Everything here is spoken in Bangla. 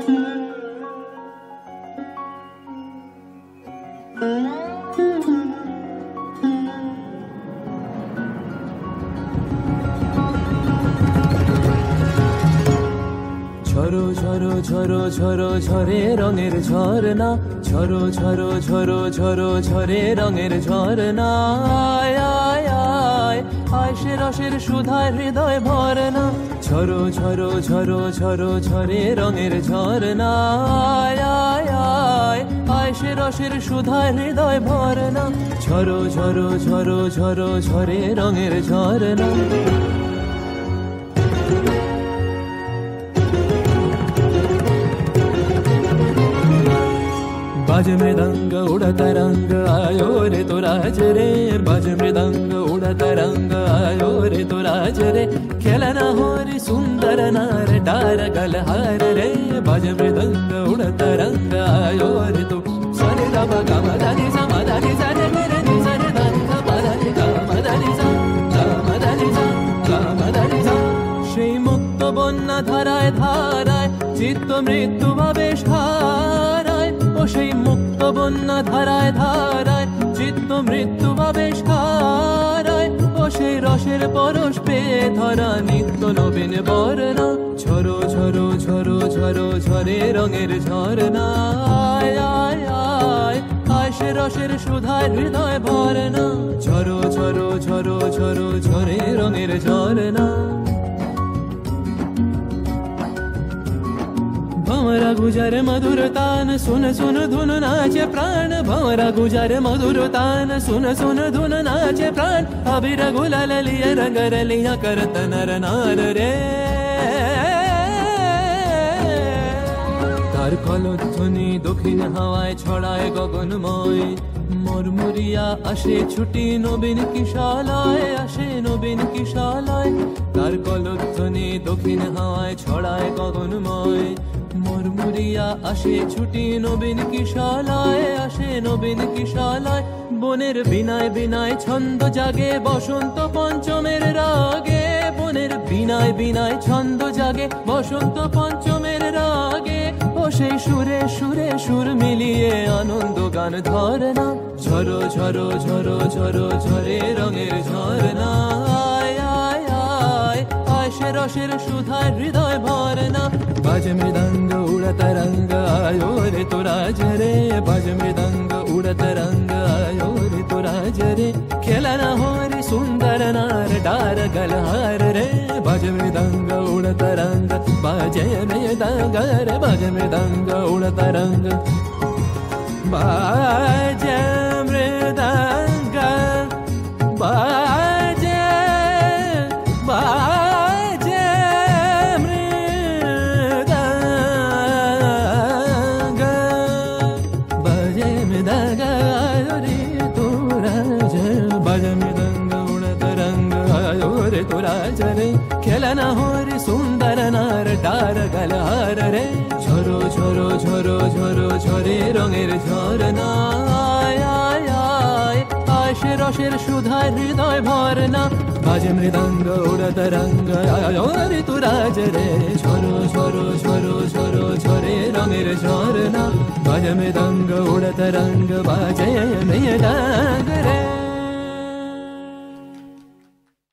ঝরো ঝরো ঝরো ঝরো ঝরে রঙের ঝরনা, ঝরো ঝরো ঝরো ঝরো ঝরে রঙের ঝরনা। আয় আয় আয় আয় সে রসের সুধায় হৃদয় ভরনা, ঝরো ঝরো ঝরো ঝরো ঝরে রঙের ঝরনা। আয় আয় আয় আয় সে রসের সুধায় হৃদয় ভরনা, ঝরো ঝরো ঝরো ঝরো ঝরে রঙের ঝরনা। बाज मृदंग उड़ता रंग आयो रे तो राज रे, बाज मृदंग उड़ता रंग आयो रे तो राज रे। खेलना हो रे सुंदर नार डार गलहार रे, बाज मृदंग उड़ता रंग आयो रे तो सरे दा गा मा दा नि सा मा दा नि सा रे रे नि सा रे दा नि सा मा दा नि गा मा दा नि सा गा मा दा नि सा गा मा दा नि सा। সেই মুক্ত বন্যা ধারায় ধারায় চিত্ত মৃত্যু ভাবে হারায়, ও সেই মুক্ত বন্যা ধারায় ধারায় চিত্ত মৃত্যু ভাবে হারায়। ও সেই রসের পরশ পেয়ে ধরা নিত্য নবীন বরনা, ঝরো ঝরো ঝরো ঝরো ঝরে রঙের ঝরনা। আয় আয় আয় আয় সে রসের সুধায় হৃদয় ভরনা, ঝরো ঝরো ঝরো ঝরো ঝরে রঙের ঝরনা। भंवरा गुजर मधुर तान सुन सुन धुन नाचे प्राण, भंवरा गुजर मधुर तान सुन सुन धुन नाचे प्राण। अबीर गुलाल लिया रंग रलिया करत नर नार रे, तार कलध्वनि दक्षिण हावाय छड़ाय गगनमय। মরমরিয়া আসে ছুটি নবীন কিশালয়, আসে নবীন কিশালয়। তার কলধ্বনি দক্ষিণ হাওয়ায় ছড়ায় গগনময়। মরমরিয়া আসে ছুটি নবীন কিশালয়, আসে নবীন কিশালয়। বনের বিনায় বিনায় ছন্দ জাগে বসন্ত পঞ্চমের রাগে, বনের বিনায় বিনায় ছন্দ জাগে বসন্ত পঞ্চমের রাগে। ও সেই সুরে সুরে সুর মিলিয়ে আনন্দ গান ধরনা, ঝরো ঝরো ঝরো ঝরো ঝরে রঙের ঝরনা। আয় আয় আয় আয় সে রসের সুধায় হৃদয় ভরনা, বাজ মৃদঙ্গ উড়ত রঙ্গ আयो रे तो राज रे, बाज मृदंग उड़त रंग आयो रे तो राज रे। खेलना हो रे सुंदर नार डार गलहार रे, बाज मृदंग उड़त रंग बाजे मृदंग रे, बाज मृदंग उड़त रंग बाजे मृदंग बाजे बाजे मृदंग बाजे मृदंग आयो रे तो राज, बाज मृदंग उड़त रंग आयो रे तो राज रे। खेलना हो रे सुंदर नार डार गलहार रे, ঝরো ঝরো ঝরো ঝরো ঝরে রঙের ঝরনা। আয় আয় আয় আয় সে রসের সুধায় হৃদয় ভরনা, বাজে মৃদঙ্গ উড়ত রঙ্গ আयो রে তো রাজ রে। ঝরো ঝরো ঝরো ঝরো ঝরে রঙের ঝরনা, বাজে মৃদঙ্গ উড়ত রঙ্গ বাজে মৃদঙ্গ রে।